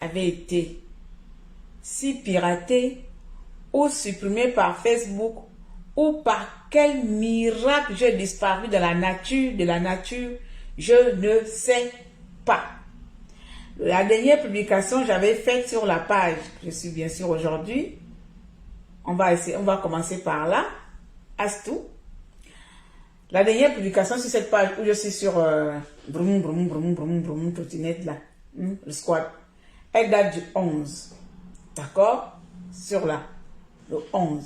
avait été si piraté ou supprimé par Facebook ou par quel miracle j'ai disparu de la nature, je ne sais pas. La dernière publication j'avais faite sur la page, je suis bien sûr aujourd'hui. On va commencer par là. Astou. La dernière publication sur cette page où je suis sur trottinette là, le squat, elle date du 11. D'accord? Sur là, le 11.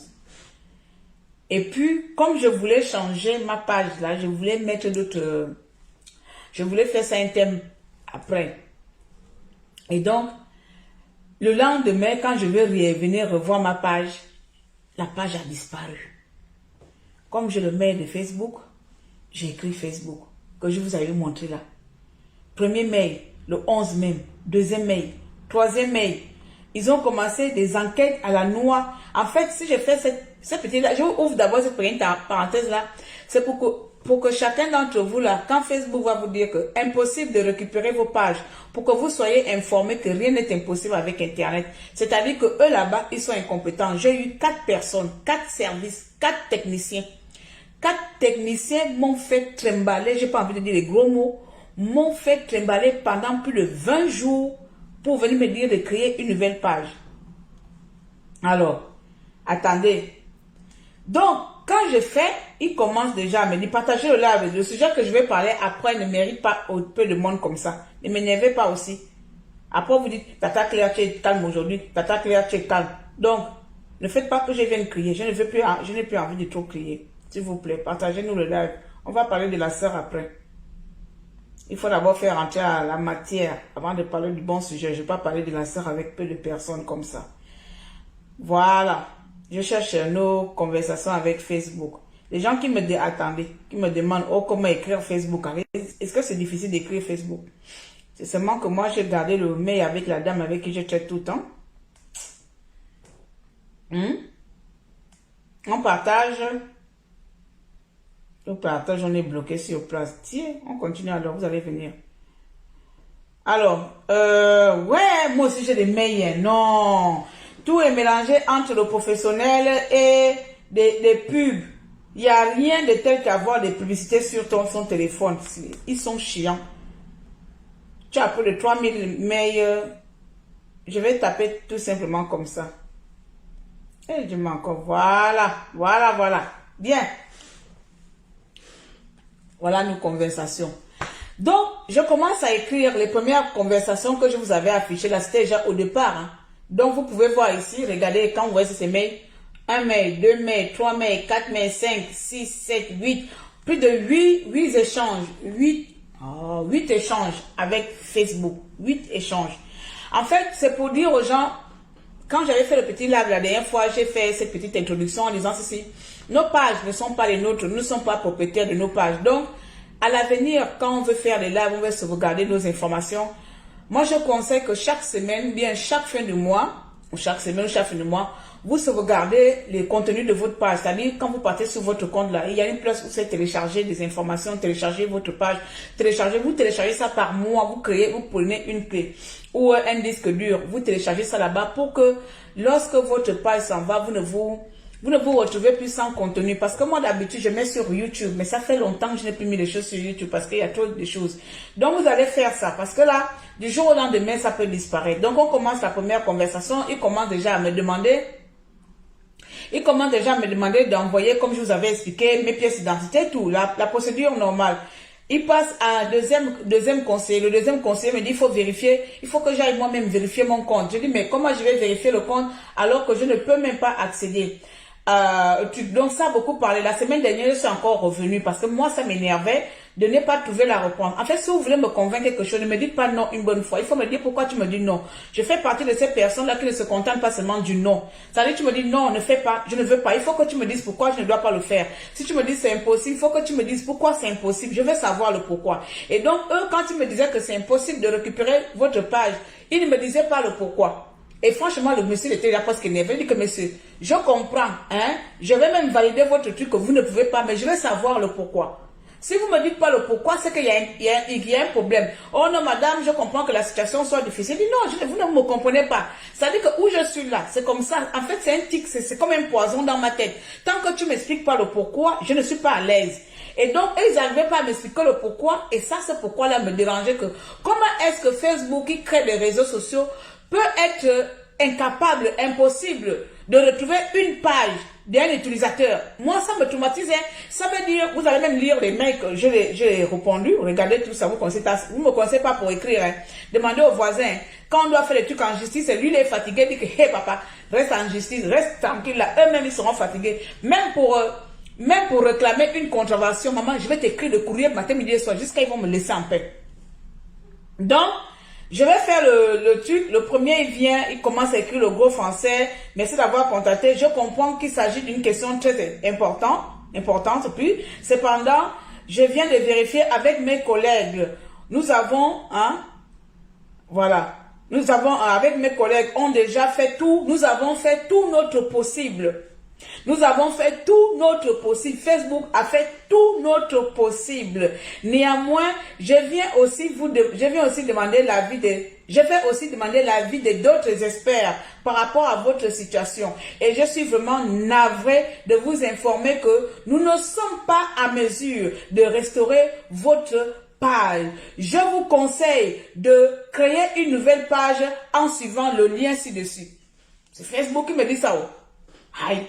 Et puis, comme je voulais changer ma page là, je voulais mettre d'autres... Je voulais faire ça un thème après. Et donc, le lendemain, quand je vais venir revoir ma page, la page a disparu. Comme je le mets de Facebook, j'ai écrit Facebook, que je vous avais montré là. Premier mail, le 11 mai, deuxième mail, troisième mail. Ils ont commencé des enquêtes à la noix. En fait, si je fais cette petite là, je ouvre d'abord cette petite parenthèse là, c'est pour que chacun d'entre vous là, quand Facebook va vous dire que impossible de récupérer vos pages, pour que vous soyez informés que rien n'est impossible avec Internet. C'est-à-dire que eux là-bas, ils sont incompétents. J'ai eu 4 personnes, 4 services, 4 techniciens. 4 techniciens m'ont fait trimballer, j'ai pas envie de dire les gros mots, m'ont fait trimballer pendant plus de 20 jours pour venir me dire de créer une nouvelle page. Alors, attendez. Donc, quand je fais, ils commencent déjà à me dire, partagez le live. Le sujet que je vais parler après ne mérite pas peu de monde comme ça. Ne m'énervez pas aussi. Après, vous dites, Tata Claire, tu es calme aujourd'hui. Tata Claire, tu es calme. Donc, ne faites pas que je vienne crier. Je n'ai plus envie de trop crier. S'il vous plaît, partagez-nous le live. On va parler de la sœur après. Il faut d'abord faire entrer à la matière avant de parler du bon sujet. Je ne vais pas parler de la sœur avec peu de personnes comme ça. Voilà. Je cherche nos conversations avec Facebook. Les gens qui me qui me demandent oh, comment écrire Facebook. Est-ce que c'est difficile d'écrire Facebook? C'est seulement que moi, j'ai gardé le mail avec la dame avec qui je traite tout le temps. On partage. Le partage, on est bloqué sur place. Tiens, on continue alors, vous allez venir. Alors, ouais, moi aussi j'ai des mails. Non, tout est mélangé entre le professionnel et des pubs. Il n'y a rien de tel qu'avoir des publicités sur son téléphone. Ils sont chiants. Tu as plus de 3000 mails. Je vais taper tout simplement comme ça. Et je mets encore. Voilà. Bien. Voilà nos conversations. Donc, je commence à écrire les premières conversations que je vous avais affichées. Là, c'était déjà au départ. Hein. Donc, vous pouvez voir ici, regardez quand vous voyez ces mails. 1 mail, 2 mails, 3 mails, 4 mails, 5, 6, 7, 8. Plus de 8 échanges. 8 échanges avec Facebook. 8 échanges. En fait, c'est pour dire aux gens, quand j'avais fait le petit live la dernière fois, j'ai fait cette petite introduction en disant ceci. Nos pages ne sont pas les nôtres, nous ne sommes pas propriétaires de nos pages. Donc, à l'avenir, quand on veut faire des lives, on veut sauvegarder nos informations. Moi, je conseille que chaque semaine, bien chaque fin de mois, ou chaque semaine ou chaque fin de mois, vous sauvegardez les contenus de votre page. C'est-à-dire, quand vous partez sur votre compte là, il y a une place où c'est télécharger des informations, télécharger votre page, vous téléchargez ça par mois, vous prenez une clé ou un disque dur, vous téléchargez ça là-bas pour que lorsque votre page s'en va, vous ne vous retrouvez plus sans contenu. Parce que moi, d'habitude, je mets sur YouTube. Mais ça fait longtemps que je n'ai plus mis les choses sur YouTube parce qu'il y a trop de choses. Donc, vous allez faire ça. Parce que là, du jour au lendemain, ça peut disparaître. Donc, on commence la première conversation. Il commence déjà à me demander d'envoyer, comme je vous avais expliqué, mes pièces d'identité, tout. La procédure normale. Il passe à un deuxième conseiller. Le deuxième conseiller me dit, il faut vérifier, il faut que j'aille moi-même vérifier mon compte. Je dis, mais comment je vais vérifier le compte alors que je ne peux même pas accéder? Donc ça a beaucoup parlé. La semaine dernière, je suis encore revenue parce que moi, ça m'énervait de ne pas trouver la réponse. En fait, si vous voulez me convaincre quelque chose, ne me dites pas non une bonne fois. Il faut me dire pourquoi tu me dis non. Je fais partie de ces personnes-là qui ne se contentent pas seulement du non. C'est-à-dire, tu me dis non, ne fais pas, je ne veux pas. Il faut que tu me dises pourquoi je ne dois pas le faire. Si tu me dis c'est impossible, il faut que tu me dises pourquoi c'est impossible. Je veux savoir le pourquoi. Et donc, eux, quand ils me disaient que c'est impossible de récupérer votre page, ils ne me disaient pas le pourquoi. Et franchement, le monsieur était là parce qu'il avait dit que monsieur, je comprends, hein, je vais même valider votre truc que vous ne pouvez pas, mais je vais savoir le pourquoi. Si vous me dites pas le pourquoi, c'est qu'il y a un problème. Oh non, madame, je comprends que la situation soit difficile. Je dis non, vous ne me comprenez pas. Ça veut dire que où je suis là, c'est comme ça. En fait, c'est un tic, c'est comme un poison dans ma tête. Tant que tu m'expliques pas le pourquoi, je ne suis pas à l'aise. Et donc, ils n'arrivaient pas à m'expliquer le pourquoi. Et ça, c'est pourquoi là me dérangeait que comment est-ce que Facebook, qui crée des réseaux sociaux, peut être incapable, impossible de retrouver une page d'un utilisateur. Moi, ça me traumatisait. Ça veut dire, vous allez même lire les mails que j'ai répondu. Regardez tout ça, vous ne me connaissez pas pour écrire. Hein. Demandez aux voisins. Quand on doit faire des trucs en justice, lui, il est fatigué. Il dit que, hé papa, reste en justice, reste tranquille là. Eux-mêmes, ils seront fatigués. Même pour réclamer une contravention, maman, je vais t'écrire le courrier matin, midi et soir, jusqu'à ils vont me laisser en paix. Donc, je vais faire le truc. Le premier, il vient, il commence à écrire le gros français. Merci d'avoir contacté. Je comprends qu'il s'agit d'une question très importante. Puis, cependant, je viens de vérifier avec mes collègues. Nous avons, avec mes collègues, ont déjà fait tout. Nous avons fait tout notre possible. Nous avons fait tout notre possible. Facebook a fait tout notre possible. Néanmoins, je viens aussi demander l'avis de d'autres experts par rapport à votre situation. Et je suis vraiment navrée de vous informer que nous ne sommes pas à mesure de restaurer votre page. Je vous conseille de créer une nouvelle page en suivant le lien ci-dessus. C'est Facebook qui me dit ça. Aïe.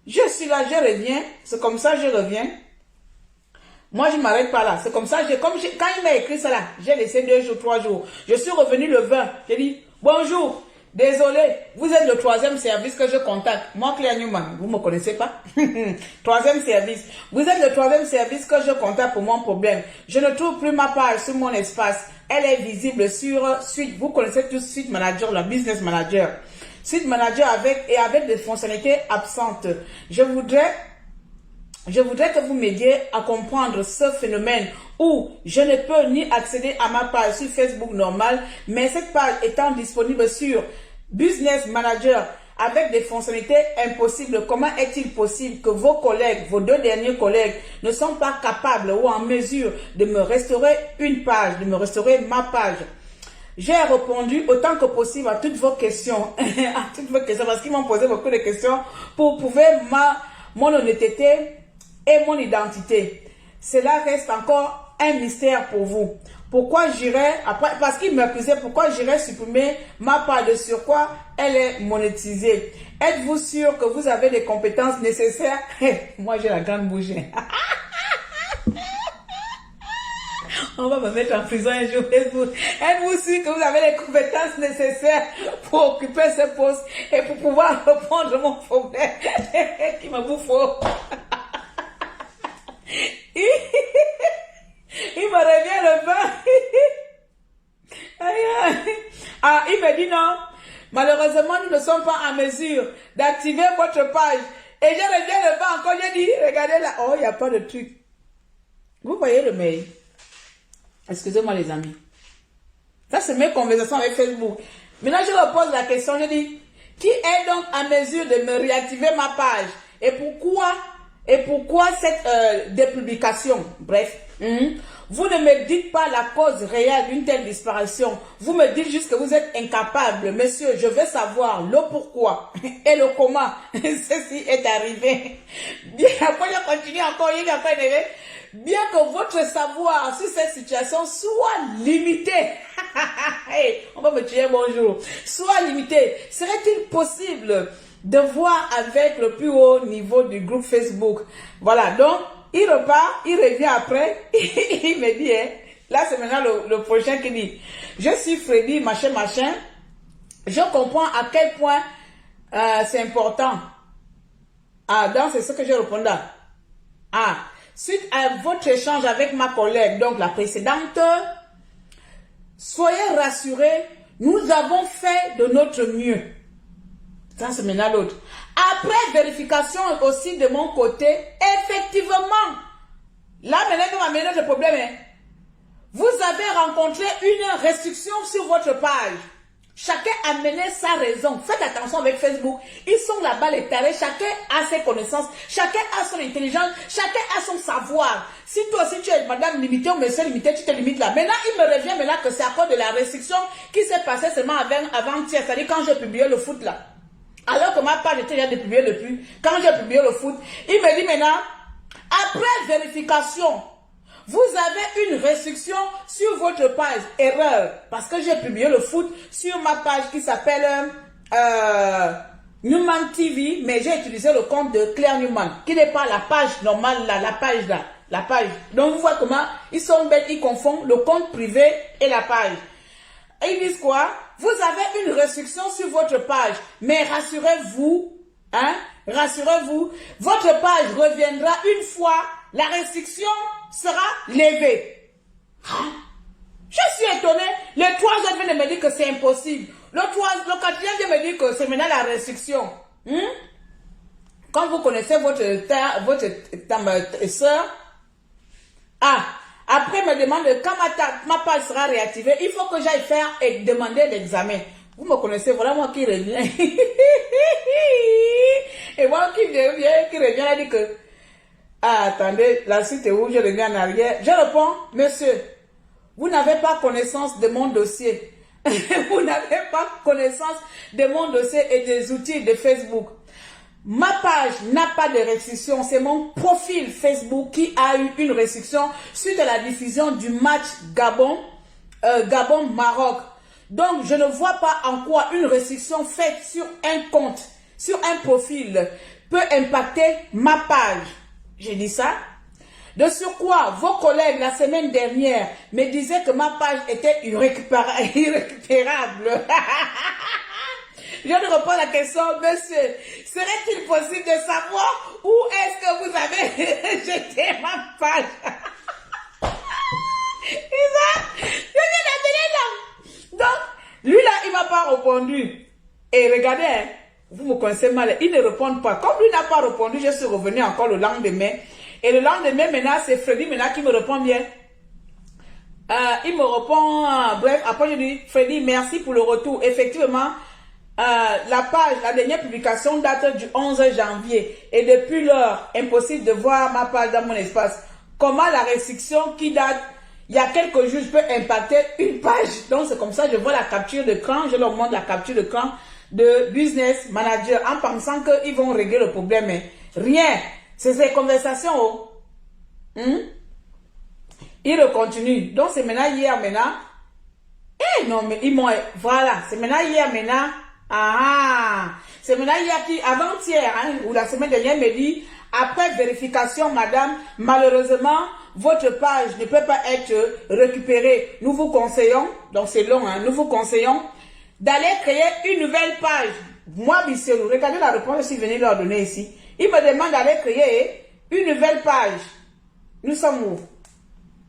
Je suis là, je reviens. C'est comme ça, je reviens. Moi, je ne m'arrête pas là. C'est comme ça, quand il m'a écrit ça là, j'ai laissé 2 jours, 3 jours. Je suis revenu le 20. J'ai dit, bonjour, désolé, vous êtes le 3e service que je contacte. Moi, Claire Newman, vous ne me connaissez pas? 3e service. Vous êtes le 3e service que je contacte pour mon problème. Je ne trouve plus ma page sur mon espace. Elle est visible sur Suite. Vous connaissez tous Suite Manager, la Business Manager. Suite Manager avec des fonctionnalités absentes. Je voudrais que vous m'aidiez à comprendre ce phénomène où je ne peux ni accéder à ma page sur Facebook normale, mais cette page étant disponible sur Business Manager avec des fonctionnalités impossibles. Comment est-il possible que vos collègues, vos 2 derniers collègues, ne sont pas capables ou en mesure de me restaurer une page, de me restaurer ma page? J'ai répondu autant que possible à toutes vos questions. Parce qu'ils m'ont posé beaucoup de questions pour prouver mon honnêteté et mon identité. Cela reste encore un mystère pour vous. Pourquoi j'irais, parce qu'ils m'accusaient, pourquoi j'irais supprimer ma part de surcroît, elle est monétisée. Êtes-vous sûr que vous avez les compétences nécessaires? Moi, j'ai la grande bouche. On va me mettre en prison un jour. Êtes-vous sûr que vous avez les compétences nécessaires pour occuper ce poste et pour pouvoir répondre à mon problème qui me bouffe? Il me revient le vin. Il me dit non. Malheureusement, nous ne sommes pas en mesure d'activer votre page. Et je reviens le vin encore. Je dis, regardez là. Oh, il n'y a pas de truc. Vous voyez le mail? Excusez-moi les amis. Ça, c'est mes conversations avec Facebook. Maintenant, je me pose la question, je dis, qui est donc à mesure de me réactiver ma page? Et pourquoi cette dépublication? Bref, vous ne me dites pas la cause réelle d'une telle disparition. Vous me dites juste que vous êtes incapable. Monsieur, je veux savoir le pourquoi et le comment ceci est arrivé. Bien, après, je continue encore, il y a pas énervé. Bien que votre savoir sur cette situation soit limité, on va me tuer bonjour, soit limité, serait-il possible de voir avec le plus haut niveau du groupe Facebook? Voilà, donc, il repart, il revient après, il me dit, là c'est maintenant le prochain qui dit, je suis Freddy, machin, je comprends à quel point c'est important. Donc c'est ce que je réponds là. Suite à votre échange avec ma collègue, donc la précédente, soyez rassurés, nous avons fait de notre mieux. Ça, c'est maintenant l'autre. Après vérification aussi de mon côté, effectivement, là maintenant, nous m'amenez notre problème. Vous avez rencontré une restriction sur votre page. Chacun a mené sa raison. Faites attention avec Facebook. Ils sont là-bas les tarés. Chacun a ses connaissances. Chacun a son intelligence. Chacun a son savoir. Si toi aussi tu es madame limitée ou monsieur limité, tu te limites là. Maintenant, il me revient maintenant que c'est à cause de la restriction qui s'est passée seulement avant-hier. C'est-à-dire quand j'ai publié le foot là. Alors que ma page était déjà de publier depuis. Quand j'ai publié le foot, il me dit maintenant, après vérification, vous avez une restriction sur votre page. Erreur. Parce que j'ai publié le foot sur ma page qui s'appelle Newman TV. Mais j'ai utilisé le compte de Claire Newman. Qui n'est pas la page normale là. La page là. La page. Donc vous voyez comment ils sont bêtes. Ils confondent le compte privé et la page. Et ils disent quoi? Vous avez une restriction sur votre page. Mais rassurez-vous. Hein? Rassurez-vous. Votre page reviendra une fois la restriction sera levée. Je suis étonné. Les 3 autres viennent de me dire que c'est impossible. Le 4e vient me dire que c'est maintenant la restriction. Quand vous connaissez votre soeur, après me demande quand ma page sera réactivée, il faut que j'aille faire et demander l'examen. Vous me connaissez, voilà moi qui revient. Et moi qui revient, elle dit que attendez, la suite est où? Je reviens en arrière. Je réponds, monsieur, vous n'avez pas connaissance de mon dossier. Vous n'avez pas connaissance de mon dossier et des outils de Facebook. Ma page n'a pas de restriction. C'est mon profil Facebook qui a eu une restriction suite à la diffusion du match Gabon-Maroc. Donc, je ne vois pas en quoi une restriction faite sur un compte, sur un profil, peut impacter ma page. J'ai dit ça. De surcroît, vos collègues la semaine dernière me disaient que ma page était irrécupérable. Je lui réponds à la question, monsieur, serait-il possible de savoir où est-ce que vous avez jeté ma page? Je viens d'appeler là. Donc, lui là, il ne m'a pas répondu. Et regardez, hein, vous me connaissez mal, il ne répond pas. Comme lui n'a pas répondu, je suis revenu encore le lendemain. Et le lendemain, maintenant, c'est Freddy maintenant qui me répond bien. Il me répond, bref, après je dis, Freddy, merci pour le retour. Effectivement, la page, la dernière publication date du 11 janvier. Et depuis lors, impossible de voir ma page dans mon espace. Comment la restriction qui date il y a quelques jours peut impacter une page? Donc c'est comme ça, je vois la capture d'écran, je leur montre la capture d'écran de Business Manager en pensant qu'ils vont régler le problème. Mais rien, c'est ces conversations. Oh. Ils continuent. Donc c'est maintenant hier, maintenant. Eh non, mais ils m'ont... Voilà, c'est maintenant hier, maintenant. C'est maintenant hier qui, avant-hier, hein, ou la semaine dernière, me dit, après vérification, madame, malheureusement, votre page ne peut pas être récupérée. Nous vous conseillons, donc c'est long, hein, nous vous conseillons d'aller créer une nouvelle page. Moi, Bisselou, regardez la réponse que je suis venu leur donner ici. Il me demande d'aller créer une nouvelle page. Nous sommes où?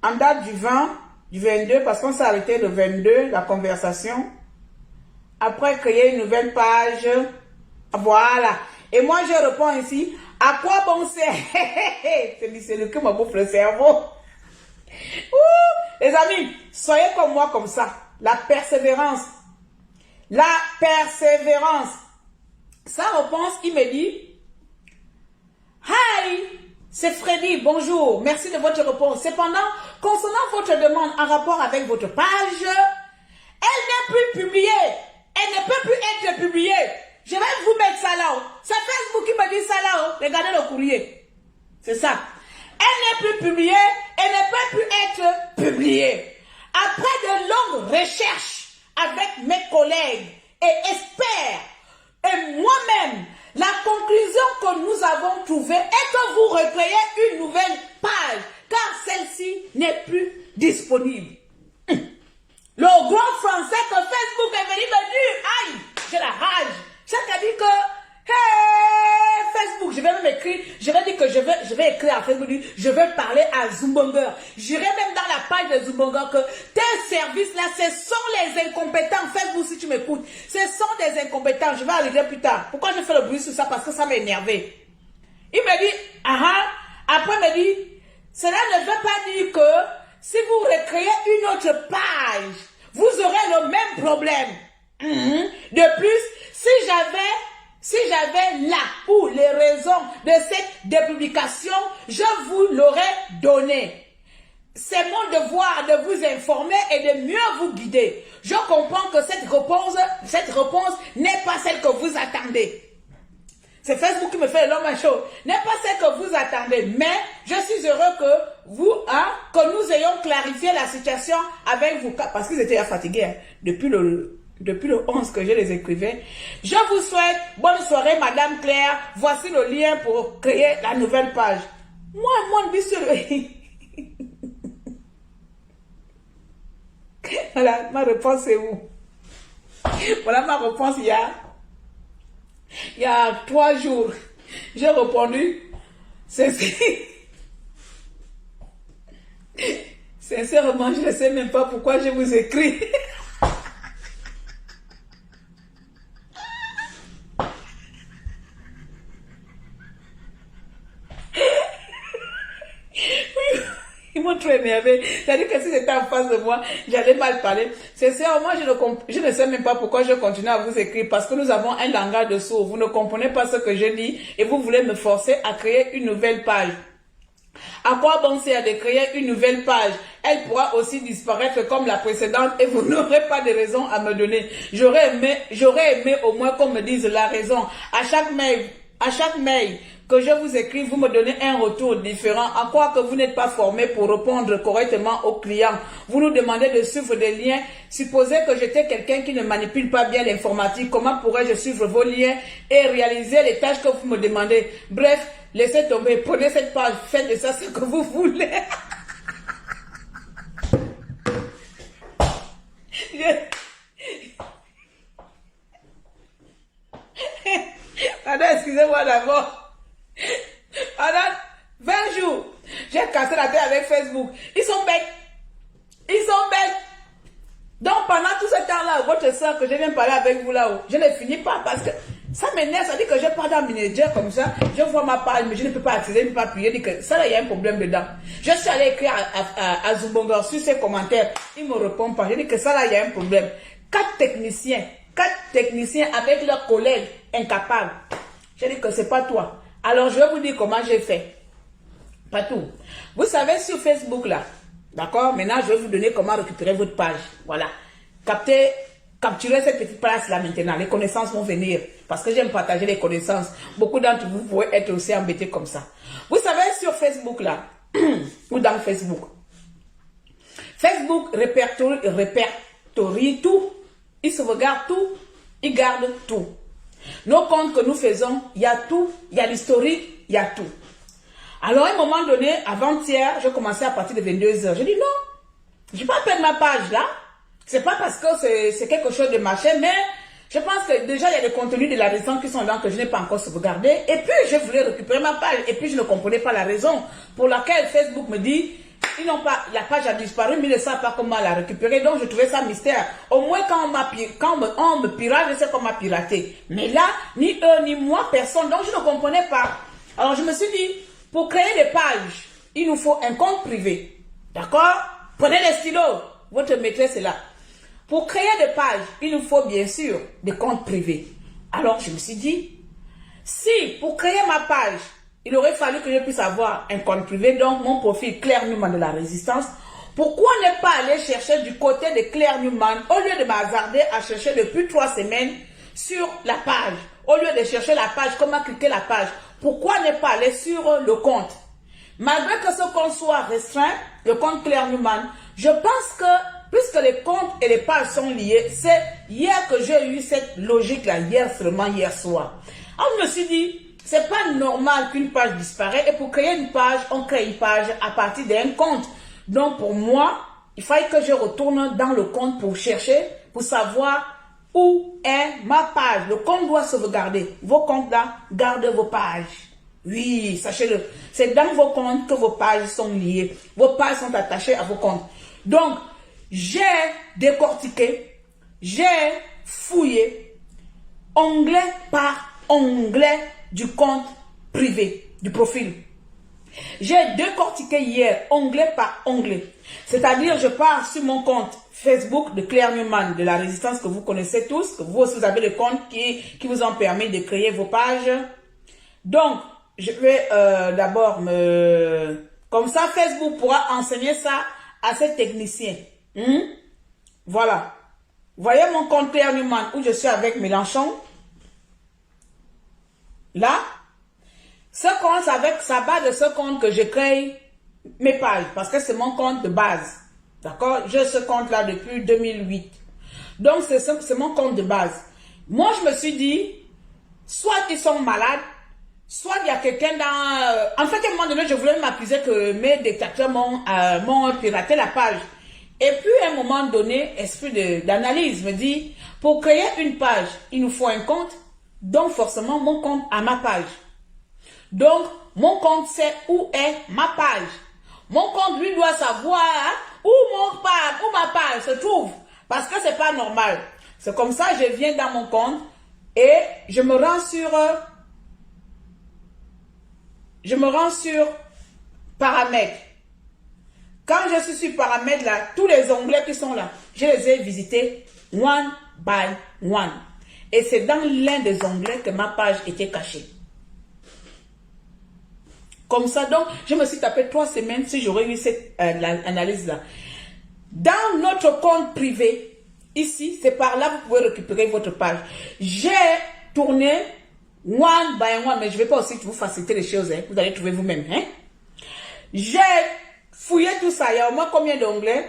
En date du 20, du 22, parce qu'on s'est arrêté le 22, la conversation. Après, créer une nouvelle page. Voilà. Et moi, je réponds ici. À quoi bon c'est? C'est le qui me bouffe le cerveau. Les amis, soyez comme moi comme ça. La persévérance. La persévérance. Sa réponse, il me dit, hi, c'est Freddy, bonjour, merci de votre réponse. Cependant, concernant votre demande en rapport avec votre page, elle n'est plus publiée. Elle ne peut plus être publiée. Je vais vous mettre ça là-haut. C'est Facebook qui me dit ça là-haut. Regardez le courrier. C'est ça. Elle n'est plus publiée. Elle ne peut plus être publiée. Après de longues recherches avec mes collègues et experts et moi-même, la conclusion que nous avons trouvée est que vous recréez une nouvelle page car celle-ci n'est plus disponible. Le grand français que Facebook est venu me dire, aïe, j'ai la rage. Chaque a dit que, hey, Facebook, je vais même écrire, je vais dire que je vais écrire à Facebook, je vais parler à Zumbanger. J'irai même dans la page de Zumbanger que tes services-là, ce sont les incompétents. Facebook, si tu m'écoutes, ce sont des incompétents. Je vais arriver plus tard. Pourquoi je fais le bruit sur ça? Parce que ça m'a énervé. Il me dit, après il me dit, cela ne veut pas dire que si vous recréez une autre page, vous aurez le même problème. De plus, si j'avais là ou les raisons de cette dépublication, je vous l'aurais donné. C'est mon devoir de vous informer et de mieux vous guider. Je comprends que cette réponse n'est pas celle que vous attendez. C'est Facebook qui me fait l'homme chaud. N'est pas celle que vous attendez, mais je suis heureux que nous ayons clarifié la situation avec vous, parce qu'ils étaient fatigués hein, depuis le 11 que je les écrivais. Je vous souhaite bonne soirée, Madame Claire. Voici le lien pour créer la nouvelle page. Moi, mon bisou. Voilà, ma réponse est où? Voilà ma réponse il y a 3 jours. J'ai répondu. Sincèrement, je ne sais même pas pourquoi je vous écris. Ils m'ont trop énervé. C'est-à-dire que si j'étais en face de moi, j'allais mal parler. Sincèrement, je ne sais même pas pourquoi je continue à vous écrire. Parce que nous avons un langage de sourds. Vous ne comprenez pas ce que je dis et vous voulez me forcer à créer une nouvelle page. À quoi bon sert de créer une nouvelle page? Elle pourra aussi disparaître comme la précédente et vous n'aurez pas de raison à me donner. J'aurais aimé au moins qu'on me dise la raison. À chaque mail que je vous écris, vous me donnez un retour différent. En quoi que vous n'êtes pas formé pour répondre correctement aux clients. Vous nous demandez de suivre des liens. Supposez que j'étais quelqu'un qui ne manipule pas bien l'informatique. Comment pourrais-je suivre vos liens et réaliser les tâches que vous me demandez? Bref, laissez tomber. Prenez cette page. Faites de ça ce que vous voulez. Pardon, excusez-moi d'abord. Pendant 20 jours, j'ai cassé la tête avec Facebook. Ils sont bêtes. Ils sont bêtes. Donc pendant tout ce temps-là, votre soeur que je viens parler avec vous là-haut, je ne finis pas parce que ça m'énerve. Ça dit que je pars dans Manager comme ça, je vois ma page, mais je ne peux pas accéder, je ne peux pas appuyer. Je dis que ça là, il y a un problème dedans. Je suis allé écrire à Zubonga sur ses commentaires. Il ne me répond pas. Je dis que ça là, il y a un problème. 4 techniciens avec leurs collègues incapables. Je dis que c'est pas toi. Alors, je vais vous dire comment j'ai fait. Pas tout. Vous savez, sur Facebook, là, d'accord? Maintenant, je vais vous donner comment récupérer votre page. Voilà. Capturez cette petite place-là maintenant. Les connaissances vont venir. Parce que j'aime partager les connaissances. Beaucoup d'entre vous pourraient être aussi embêtés comme ça. Vous savez, sur Facebook, là, ou dans Facebook, Facebook répertorie tout. Il sauvegarde tout. Il garde tout. Nos comptes que nous faisons, il y a tout, il y a l'historique, il y a tout. Alors, à un moment donné, avant-hier, je commençais à partir de 22h. Je dis non, je ne vais pas perdre ma page là. C'est pas parce que c'est quelque chose de machin, mais je pense que déjà, il y a des contenus de la raison qui sont là que je n'ai pas encore sauvegardé. Et puis, je voulais récupérer ma page. Et puis, je ne comprenais pas la raison pour laquelle Facebook me dit... la page a disparu, mais ils ne savent pas comment la récupérer. Donc, je trouvais ça mystère. Au moins, quand on me pirate, je sais comment pirater. Mais là, ni eux, ni moi, personne. Donc, je ne comprenais pas. Alors, je me suis dit, pour créer des pages, il nous faut un compte privé. D'accord? Prenez les stylos. Votre maîtresse est là. Pour créer des pages, il nous faut bien sûr des comptes privés. Alors, je me suis dit, si pour créer ma page, il aurait fallu que je puisse avoir un compte privé, donc mon profil Claire Newman de la Résistance. Pourquoi ne pas aller chercher du côté de Claire Newman au lieu de m'hazarder à chercher depuis 3 semaines sur la page? Au lieu de chercher la page, comment cliquer la page? Pourquoi ne pas aller sur le compte? Malgré que ce compte soit restreint, le compte Claire Newman, je pense que puisque les comptes et les pages sont liés, c'est hier que j'ai eu cette logique-là, hier soir. Alors je me suis dit, c'est pas normal qu'une page disparaisse et pour créer une page, on crée une page à partir d'un compte. Donc pour moi, il fallait que je retourne dans le compte pour chercher, pour savoir où est ma page. Le compte doit sauvegarder. Vos comptes là, gardez vos pages. Oui, sachez-le. C'est dans vos comptes que vos pages sont liées. Vos pages sont attachées à vos comptes. Donc, j'ai décortiqué, j'ai fouillé, onglet par onglet du compte privé, du profil. J'ai décortiqué hier, onglet par onglet. C'est-à-dire, je pars sur mon compte Facebook de Claire Newman, de la résistance que vous connaissez tous, que vous aussi vous avez les comptes qui vous ont permis de créer vos pages. Donc, je vais d'abord me... Comme ça, Facebook pourra enseigner ça à ses techniciens. Voilà. Vous voyez mon compte Claire Newman où je suis avec Mélenchon. Là, ce compte avec sa base de ce compte que je crée mes pages parce que c'est mon compte de base. D'accord? J'ai ce compte-là depuis 2008. Donc, c'est mon compte de base. Moi, je me suis dit, soit ils sont malades, soit il y a quelqu'un dans... En fait, à un moment donné, je voulais m'accuser que mes dictateurs m'ont piraté la page. Et puis, à un moment donné, esprit d'analyse me dit, pour créer une page, il nous faut un compte. Donc, forcément, mon compte a ma page. Donc, mon compte sait où est ma page. Mon compte, lui, doit savoir où ma page se trouve. Parce que c'est pas normal. C'est comme ça, je viens dans mon compte et je me rends sur paramètres. Quand je suis sur paramètres là, tous les onglets qui sont là, je les ai visités one by one. Et c'est dans l'un des onglets que ma page était cachée. Comme ça, donc, je me suis tapé 3 semaines si j'aurais eu cette analyse-là. Dans notre compte privé, ici, c'est par là que vous pouvez récupérer votre page. J'ai tourné one by one, mais je ne vais pas aussi vous faciliter les choses, hein. Vous allez trouver vous-même. Hein. J'ai fouillé tout ça. Il y a au moins combien d'onglets?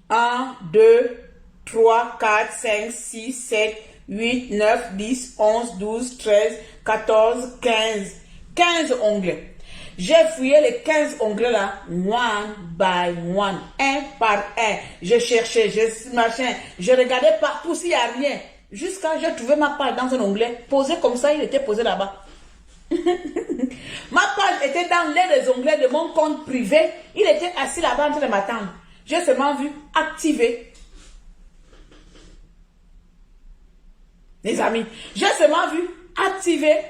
1, 2, 3, 4, 5, 6, 7, 8, 9, 10, 11, 12, 13, 14, 15. 15 onglets. J'ai fouillé les 15 onglets là, one by one, un par un. Je cherchais, je regardais partout s'il n'y a rien. Jusqu'à j'ai trouvé ma page dans un onglet, posé comme ça, il était posé là-bas. Ma page était dans l'un des onglets de mon compte privé. Il était assis là-bas en train de m'attendre. J'ai seulement vu activer. Les amis, j'ai seulement vu activer.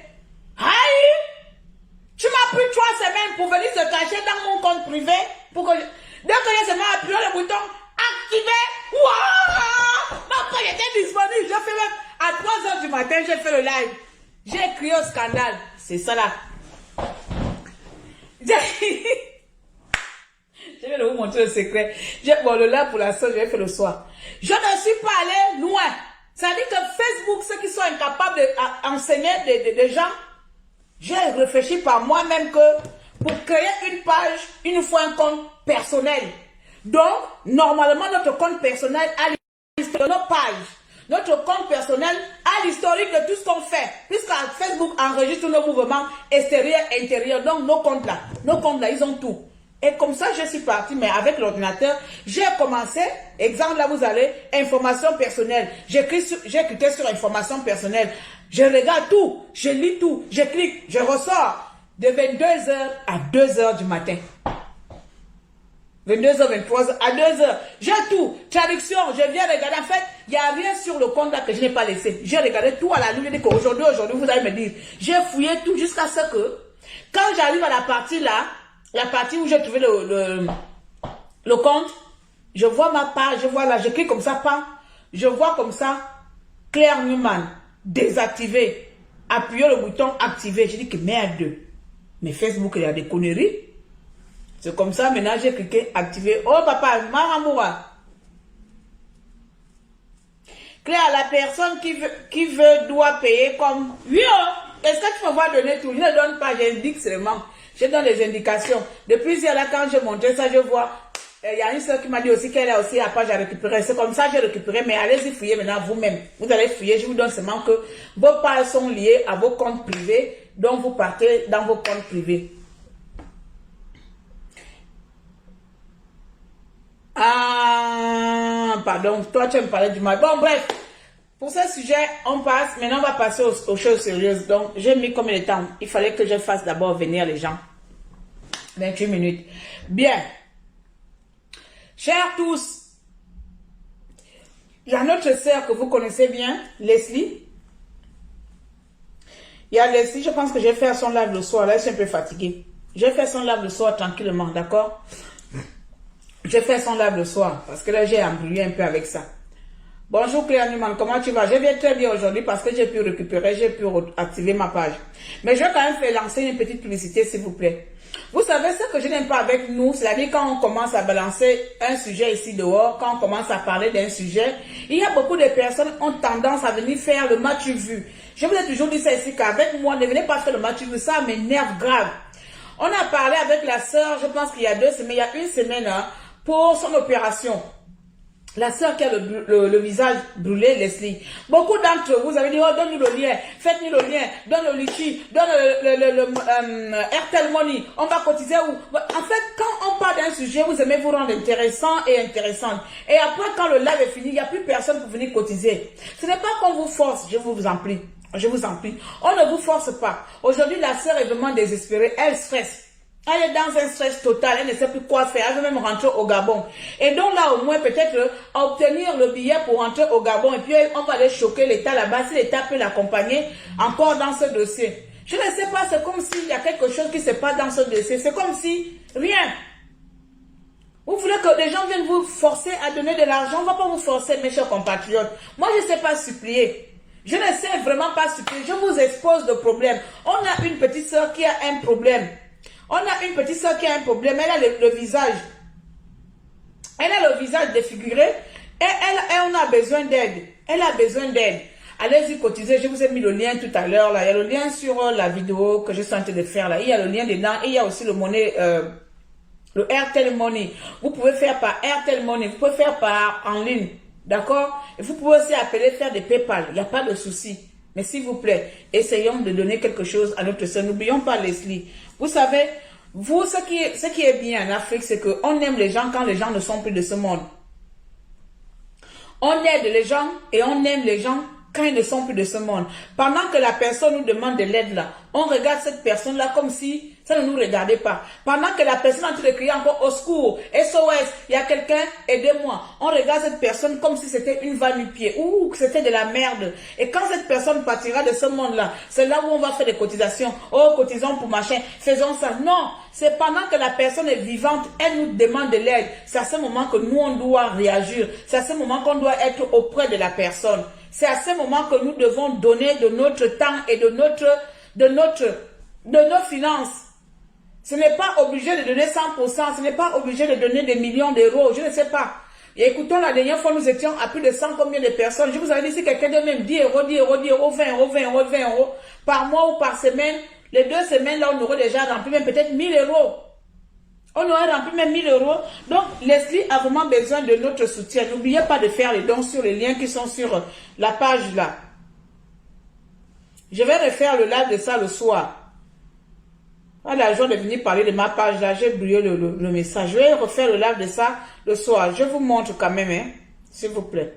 Aïe! Tu m'as pris 3 semaines pour venir se cacher dans mon compte privé. Pour que dès que j'ai seulement appuyé le bouton activer, waouh! Ma page était disponible. J'ai fait même à 3 h du matin, j'ai fait le live. J'ai crié au scandale. C'est ça là. Je vais vous montrer le secret. Bon, le live pour la soeur, je vais faire le soir. Je ne suis pas allé loin. Ça dit que Facebook, ceux qui sont incapables d'enseigner des gens, j'ai réfléchi par moi-même que pour créer une page, il nous faut un compte personnel. Donc, normalement, notre compte personnel a l'historique de nos pages. Notre compte personnel a l'historique de tout ce qu'on fait. Puisque Facebook enregistre nos mouvements extérieurs, intérieurs. Donc, nos comptes là, ils ont tout. Et comme ça, je suis partie, mais avec l'ordinateur, j'ai commencé, exemple là, vous allez, information personnelle. J'ai cliqué sur information personnelle. Je regarde tout, je lis tout, je clique, je ressors de 22 h à 2 h du matin. 22 h, 23 h à 2 h. J'ai tout. Traduction, je viens regarder. En fait, il n'y a rien sur le compte là que je n'ai pas laissé. J'ai regardé tout à la nuit. Je dis qu'aujourd'hui, vous allez me dire. J'ai fouillé tout jusqu'à ce que, quand j'arrive à la partie là, la partie où j'ai trouvé le compte, je vois ma page, je vois là, je clique comme ça, pas. Je vois comme ça, Claire Newman, désactivé. Appuyez le bouton activer. Je dis que merde. Mais Facebook, il y a des conneries. C'est comme ça, maintenant j'ai cliqué activer. Oh papa, Maramoura. Claire, la personne qui veut doit payer comme... Oui, oh, est-ce que tu me vois donner tout? Je ne donne pas, j'indique seulement. Je donne les indications. Depuis hier, là, quand je montais ça, je vois... Il y a une soeur qui m'a dit aussi qu'elle a aussi la page à récupérer. C'est comme ça que j'ai récupéré. Mais allez-y fouiller maintenant vous-même. Vous allez fouiller. Je vous donne seulement que vos pages sont liées à vos comptes privés. Donc, vous partez dans vos comptes privés. Ah, pardon. Toi, tu me parlais du mal. Bon, bref. Pour ce sujet, on passe. Maintenant, on va passer aux choses sérieuses. Donc, j'ai mis combien de temps? Il fallait que je fasse d'abord venir les gens. 28 minutes. Bien. Chers tous, il y a notre sœur que vous connaissez bien, Leslie. Il y a Leslie, je pense que je vais faire son live le soir. Là, je suis un peu fatiguée. Je vais faire son live le soir tranquillement, d'accord? Je fais son live le soir parce que là, j'ai embrouillé un peu avec ça. Bonjour Cléa Newman, comment tu vas? Je viens très bien aujourd'hui parce que j'ai pu récupérer, j'ai pu activer ma page. Mais je vais quand même faire lancer une petite publicité, s'il vous plaît. Vous savez, ce que je n'aime pas avec nous, c'est-à-dire quand on commence à balancer un sujet ici dehors, quand on commence à parler d'un sujet, il y a beaucoup de personnes qui ont tendance à venir faire le match vu. Je vous ai toujours dit ça ici qu'avec moi, ne venez pas faire le match vu, ça m'énerve grave. On a parlé avec la sœur, je pense qu'il y a 2 semaines, il y a 1 semaine, hein, pour son opération. La sœur qui a le visage brûlé, Leslie. Beaucoup d'entre vous avez dit, oh, donne-nous le lien, faites-nous le lien, donne le litchi, donne le Airtel Money, on va cotiser où? En fait, quand on parle d'un sujet, vous aimez vous rendre intéressant et intéressante. Et après, quand le live est fini, il n'y a plus personne pour venir cotiser. Ce n'est pas qu'on vous force, je vous en prie. Je vous en prie. On ne vous force pas. Aujourd'hui, la sœur est vraiment désespérée. Elle stresse. Elle est dans un stress total, elle ne sait plus quoi faire, elle veut même rentrer au Gabon. Et donc là, au moins, peut-être obtenir le billet pour rentrer au Gabon. Et puis, on va aller choquer l'État là-bas, si l'État peut l'accompagner encore dans ce dossier. Je ne sais pas, c'est comme s'il y a quelque chose qui se passe dans ce dossier. C'est comme si rien. Vous voulez que les gens viennent vous forcer à donner de l'argent? On ne va pas vous forcer, mes chers compatriotes. Moi, je ne sais pas supplier. Je ne sais vraiment pas supplier. Je vous expose le problème. On a une petite soeur qui a un problème. On a une petite soeur qui a un problème, elle a le visage. Elle a le visage défiguré et on a besoin d'aide. Elle a besoin d'aide. Allez-y cotiser, je vous ai mis le lien tout à l'heure. Il y a le lien sur la vidéo que je suis en train de faire là. Il y a le lien dedans et il y a aussi le monnaie, le Airtel Money. Vous pouvez faire par Airtel Money, vous pouvez faire par en ligne. D'accord? Et vous pouvez aussi appeler, faire des PayPal. Il n'y a pas de souci. Mais s'il vous plaît, essayons de donner quelque chose à notre soeur. N'oublions pas Leslie. Vous savez, vous, ce qui est bien en Afrique, c'est qu'on aime les gens quand les gens ne sont plus de ce monde. On aide les gens et on aime les gens quand ils ne sont plus de ce monde. Pendant que la personne nous demande de l'aide là, on regarde cette personne-là comme si ça ne nous regardait pas. Pendant que la personne est en train de crier encore au secours, SOS, il y a quelqu'un, aidez-moi. On regarde cette personne comme si c'était une vanne du pied ou que c'était de la merde. Et quand cette personne partira de ce monde-là, c'est là où on va faire des cotisations. Oh, cotisons pour machin, faisons ça. Non, c'est pendant que la personne est vivante, elle nous demande de l'aide. C'est à ce moment que nous, on doit réagir. C'est à ce moment qu'on doit être auprès de la personne. C'est à ce moment que nous devons donner de notre temps et de nos finances. Ce n'est pas obligé de donner 100%, ce n'est pas obligé de donner des millions d'euros, je ne sais pas. Et écoutons, la dernière fois, nous étions à plus de 100 combien de personnes. Je vous avais dit, si quelqu'un donne même 10 euros, 10 euros, 10 euros, 20 euros, 20 euros, 20 euros, par mois ou par semaine, les 2 semaines, là, on aurait déjà rempli même peut-être 1000 euros. On aurait rempli même 1000 euros. Donc, Leslie a vraiment besoin de notre soutien. N'oubliez pas de faire les dons sur les liens qui sont sur la page là. Je vais refaire le live de ça le soir. À la joie de venir parler de ma page là, j'ai brûlé le message. Je vais refaire le live de ça le soir. Je vous montre quand même, hein, s'il vous plaît.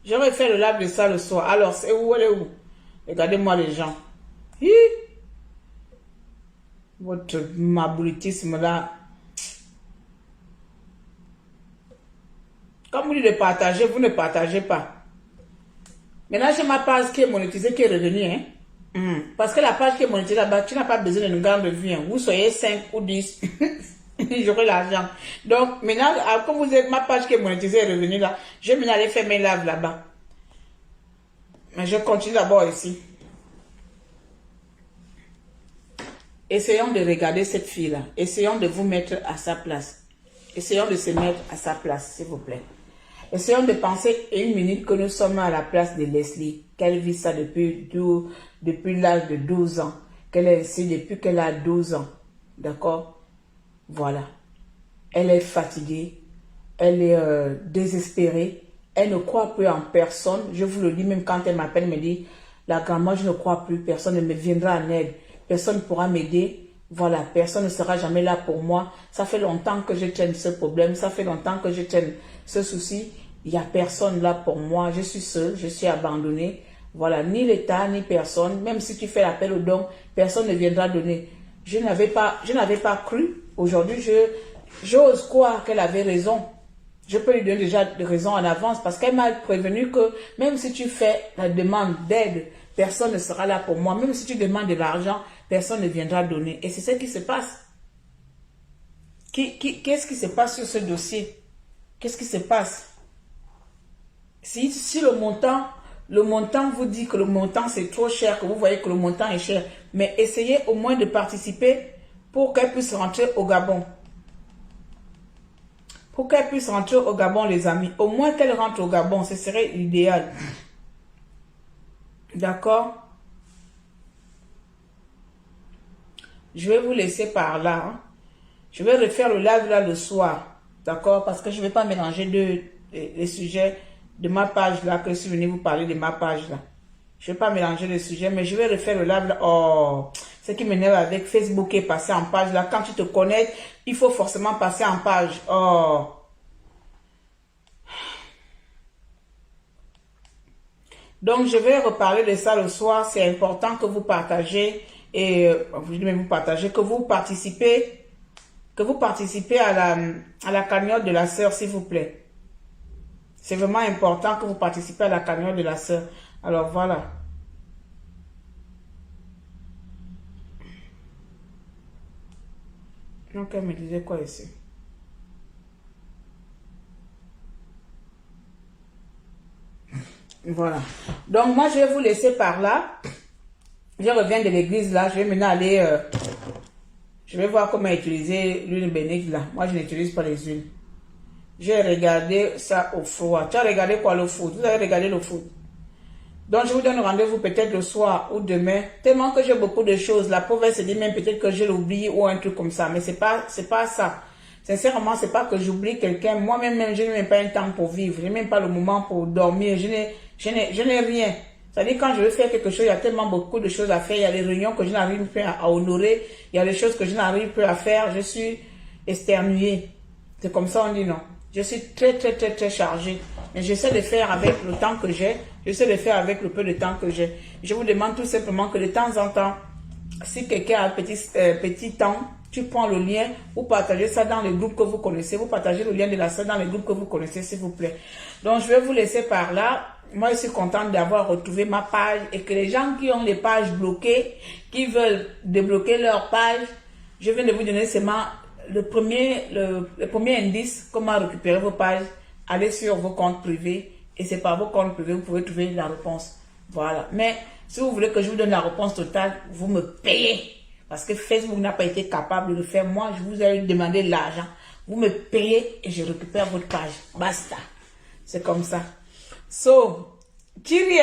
Je vais faire le live de ça le soir. Alors, c'est où? Elle est où? Regardez-moi les gens. Hi! Votre maboulitisme là. Comme vous dites de partager, vous ne partagez pas. Maintenant, j'ai ma page qui est monétisée, qui est revenue. Hein? Parce que la page qui est monétisée là-bas, tu n'as pas besoin d'une grande vue. Hein. Vous soyez 5 ou 10, j'aurai l'argent. Donc, maintenant, comme vous êtes, ma page qui est monétisée est revenue là, je vais aller faire mes lives là-bas. Mais je continue d'abord ici. Essayons de regarder cette fille-là. Essayons de vous mettre à sa place. Essayons de se mettre à sa place, s'il vous plaît. Essayons de penser 1 minute que nous sommes à la place de Leslie. Qu'elle vit ça depuis l'âge de 12 ans. Qu'elle est ici depuis qu'elle a 12 ans. D'accord? Voilà. Elle est fatiguée. Elle est désespérée. Elle ne croit plus en personne. Je vous le dis, même quand elle m'appelle, elle me dit, la grand-mère, je ne crois plus. Personne ne me viendra en aide. Personne ne pourra m'aider. Voilà, personne ne sera jamais là pour moi. Ça fait longtemps que je tiens ce problème. Ça fait longtemps que je tiens ce souci. Il n'y a personne là pour moi. Je suis seule, je suis abandonnée. Voilà, ni l'État, ni personne. Même si tu fais l'appel aux dons, personne ne viendra donner. Je n'avais pas cru. Aujourd'hui, j'ose croire qu'elle avait raison. Je peux lui donner déjà des raisons en avance parce qu'elle m'a prévenu que même si tu fais la demande d'aide, personne ne sera là pour moi. Même si tu demandes de l'argent, personne ne viendra donner. Et c'est ce qui se passe. Qu'est-ce qui se passe sur ce dossier? Qu'est-ce qui se passe? Si le montant vous dit que le montant c'est trop cher, que vous voyez que le montant est cher, mais essayez au moins de participer pour qu'elle puisse rentrer au Gabon. Pour qu'elle puisse rentrer au Gabon, les amis. Au moins qu'elle rentre au Gabon, ce serait l'idéal. D'accord? Je vais vous laisser par là. Hein. Je vais refaire le live là le soir. D'accord? Parce que je ne vais pas mélanger les sujets de ma page là, que si vous venez vous parler de ma page là. Je ne vais pas mélanger les sujets, mais je vais refaire le live là. Oh, ce qui m'énerve avec Facebook est passé en page là. Quand tu te connectes, il faut forcément passer en page. Oh. Donc, je vais reparler de ça le soir. C'est important que vous partagez et vous partagez, que vous participez à la cagnotte de la sœur, s'il vous plaît. C'est vraiment important que vous participez à la cagnotte de la sœur. Alors, voilà. Donc, elle me disait quoi ici? Voilà. Donc, moi, je vais vous laisser par là. Je reviens de l'église là. Je vais maintenant aller... je vais voir comment utiliser l'huile bénite là. Moi, je n'utilise pas les huiles. J'ai regardé ça au foot. Tu as regardé quoi le foot? Vous avez regardé le foot. Donc, je vous donne rendez-vous peut-être le soir ou demain. Tellement que j'ai beaucoup de choses. La pauvre se dit même peut-être que je l'oublie ou un truc comme ça. Mais c'est pas ça. Sincèrement, c'est pas que j'oublie quelqu'un. Moi-même, je n'ai même pas un temps pour vivre. Je n'ai même pas le moment pour dormir. Je n'ai rien. C'est-à-dire, quand je veux faire quelque chose, il y a tellement beaucoup de choses à faire. Il y a des réunions que je n'arrive plus à honorer. Il y a des choses que je n'arrive plus à faire. Je suis externuée. C'est comme ça, on dit non. Je suis très chargée. Mais j'essaie de faire avec le temps que j'ai. J'essaie de faire avec le peu de temps que j'ai. Je vous demande tout simplement que de temps en temps, si quelqu'un a un petit temps, tu prends le lien, vous partagez ça dans les groupes que vous connaissez. Vous partagez le lien de la salle dans les groupes que vous connaissez, s'il vous plaît. Donc, je vais vous laisser par là. Moi, je suis contente d'avoir retrouvé ma page et que les gens qui ont les pages bloquées, qui veulent débloquer leur page, je viens de vous donner seulement le premier indice, comment récupérer vos pages. Allez sur vos comptes privés et c'est par vos comptes privés que vous pouvez trouver la réponse. Voilà. Mais si vous voulez que je vous donne la réponse totale, vous me payez. Parce que Facebook n'a pas été capable de le faire. Moi, je vous ai demandé de l'argent. Vous me payez et je récupère votre page. Basta. C'est comme ça. So, Kyrie,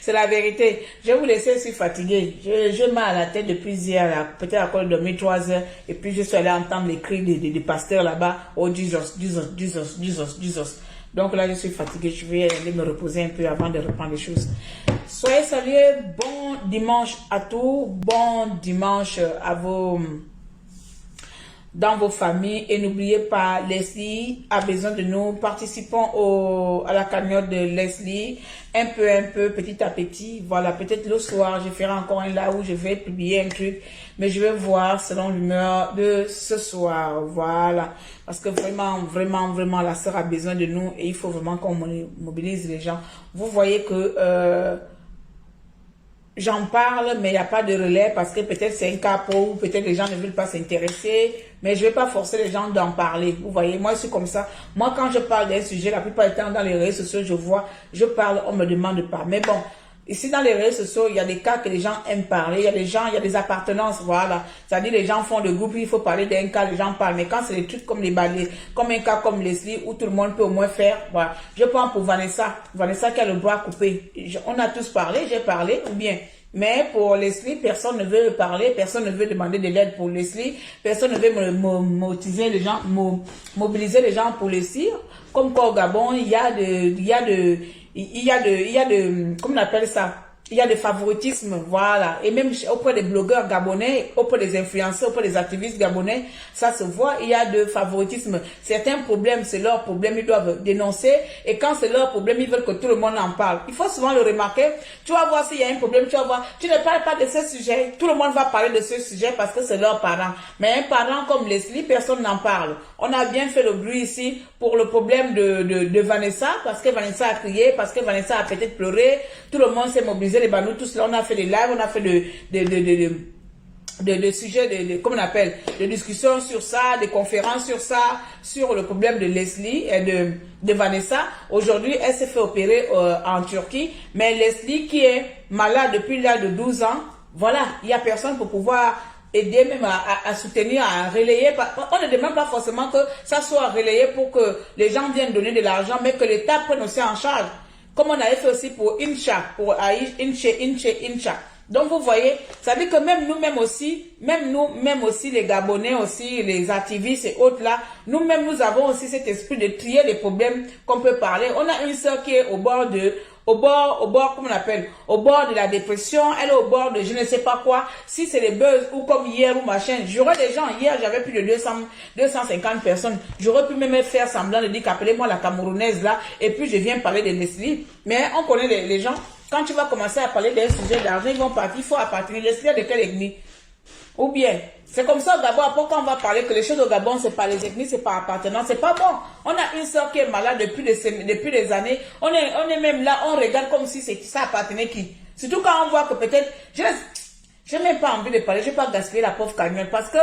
c'est la vérité. Je vais vous laisser, je suis fatiguée. Je mal à la tête depuis hier, peut-être à cause de dormir 3 heures. Et puis je suis allée entendre les cris des pasteurs là-bas. Oh Jesus, Jesus, Jesus, Jesus, Jesus. Donc là, je suis fatiguée. Je vais aller me reposer un peu avant de reprendre les choses. Soyez salués. Bon dimanche à tous. Bon dimanche à vos... dans vos familles et n'oubliez pas, Leslie a besoin de nous. Participons à la cagnotte de Leslie, un peu, petit à petit. Voilà, peut-être le soir, je ferai encore un là où je vais publier un truc, mais je vais voir selon l'humeur de ce soir. Voilà, parce que vraiment, la sœur a besoin de nous et il faut vraiment qu'on mobilise les gens. Vous voyez que j'en parle, mais il n'y a pas de relais parce que peut-être c'est un cas pour ou peut-être les gens ne veulent pas s'intéresser. Mais je ne vais pas forcer les gens d'en parler. Vous voyez, moi, je suis comme ça. Moi, quand je parle d'un sujet, la plupart du temps, dans les réseaux sociaux, je parle, on me demande pas. Mais bon, ici, dans les réseaux sociaux, il y a des cas que les gens aiment parler. Il y a des gens, il y a des appartenances, voilà. C'est-à-dire, les gens font des groupes, il faut parler d'un cas, les gens parlent. Mais quand c'est des trucs comme comme un cas comme Leslie, où tout le monde peut au moins faire, voilà. Je prends pour Vanessa qui a le bras coupé. On a tous parlé, j'ai parlé, ou bien... Mais pour Leslie, personne ne veut parler, personne ne veut demander de l'aide pour Leslie, personne ne veut mobiliser les gens pour Leslie. Comme quoi au Gabon, il y a comment on appelle ça? Il y a des favoritismes, voilà. Et même auprès des blogueurs gabonais, auprès des influenceurs, auprès des activistes gabonais, ça se voit, il y a de favoritisme. Certains problèmes, c'est leur problème, ils doivent dénoncer. Et quand c'est leur problème, ils veulent que tout le monde en parle. Il faut souvent le remarquer. Tu vas voir s'il y a un problème, tu vas voir. Tu ne parles pas de ce sujet. Tout le monde va parler de ce sujet parce que c'est leurs parents. Mais un parent comme Leslie, personne n'en parle. On a bien fait le bruit ici pour le problème de Vanessa, parce que Vanessa a crié, parce que Vanessa a peut-être pleuré. Tout le monde s'est mobilisé. Nous tous là, on a fait des lives, on a fait de sujets, comment on appelle, de discussions sur ça, des conférences sur ça, sur le problème de Leslie et de Vanessa. Aujourd'hui, elle s'est fait opérer en Turquie, mais Leslie qui est malade depuis l'âge de 12 ans, voilà, il n'y a personne pour pouvoir aider, même à soutenir, à relayer. On ne demande pas forcément que ça soit relayé pour que les gens viennent donner de l'argent, mais que l'État prenne aussi en charge. Comme on avait fait aussi pour Incha, pour Incha. Donc vous voyez, ça veut dire que même nous-mêmes aussi, les Gabonais aussi, les activistes et autres là, nous-mêmes nous avons aussi cet esprit de trier les problèmes qu'on peut parler. On a une sœur qui est au bord, comment on appelle, au bord de la dépression, elle est au bord de je ne sais pas quoi. Si c'est les buzz ou comme hier ou machin, j'aurais des gens, hier j'avais plus de 250 personnes, j'aurais pu même faire semblant de dire qu'appelez-moi la Camerounaise là, et puis je viens parler de Leslie. Mais on connaît les gens. Quand tu vas commencer à parler d'un sujet d'argent, ils vont partir, il faut appartenir. Leslie de quelle ethnie? Ou bien, c'est comme ça au Gabon, pourquoi on va parler que les choses au Gabon, c'est pas les ethnies, c'est pas appartenant, c'est pas bon. On a une soeur qui est malade depuis des années, on est même là, on regarde comme si ça appartenait qui? Surtout quand on voit que peut-être, j'ai même pas envie de parler, je vais pas gaspiller la pauvre cagnotte parce que,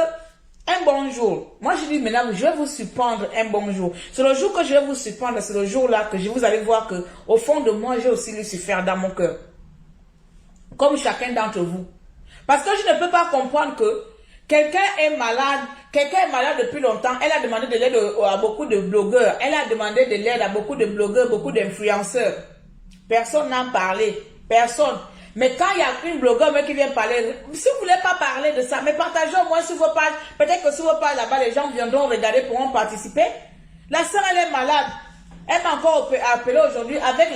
un bon jour, moi je dis maintenant, je vais vous surprendre un bon jour. C'est le jour que je vais vous surprendre, c'est le jour là que vous allez voir que, au fond de moi, j'ai aussi Lucifer dans mon cœur. Comme chacun d'entre vous. Parce que je ne peux pas comprendre que quelqu'un est malade depuis longtemps, elle a demandé de l'aide à beaucoup de blogueurs, elle a demandé de l'aide à beaucoup de blogueurs, beaucoup d'influenceurs. Personne n'en parlait, personne. Mais quand il y a une blogueur qui vient parler, si vous ne voulez pas parler de ça, mais partagez au moins sur vos pages. Peut-être que sur vos pages là-bas, les gens viendront regarder, pourront participer. La sœur, elle est malade. Elle m'a encore appelé aujourd'hui avec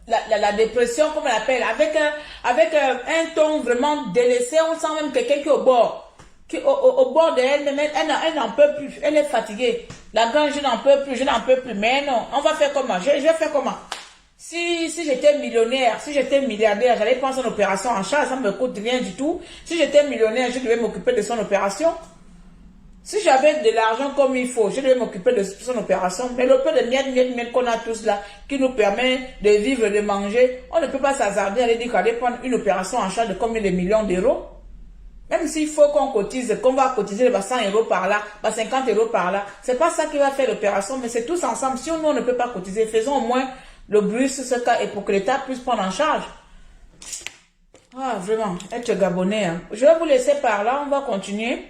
la dépression, comme on l'appelle, avec un ton vraiment délaissé. On sent même quelqu'un qui est au bord. Au bord d'elle, elle n'en peut plus. Elle est fatiguée. La grande, je n'en peux plus. Mais non, on va faire comment? Je vais faire comment? Si j'étais millionnaire, si j'étais milliardaire, j'allais prendre son opération en charge, ça ne me coûte rien du tout. Si j'étais millionnaire, je devais m'occuper de son opération. Si j'avais de l'argent comme il faut, je devais m'occuper de son opération. Mais le peu de miette qu'on a tous là, qui nous permet de vivre, de manger, on ne peut pas s'hasarder à aller dire qu'on allait prendre une opération en charge de combien de millions d'euros. Même s'il faut qu'on cotise, qu'on va cotiser 100 € par là, 50 € par là, c'est pas ça qui va faire l'opération, mais c'est tous ensemble. Si nous, on ne peut pas cotiser, faisons au moins le bruit sur ce cas et pour que l'État puisse prendre en charge. Ah, vraiment, être Gabonais. Hein. Je vais vous laisser par là, on va continuer.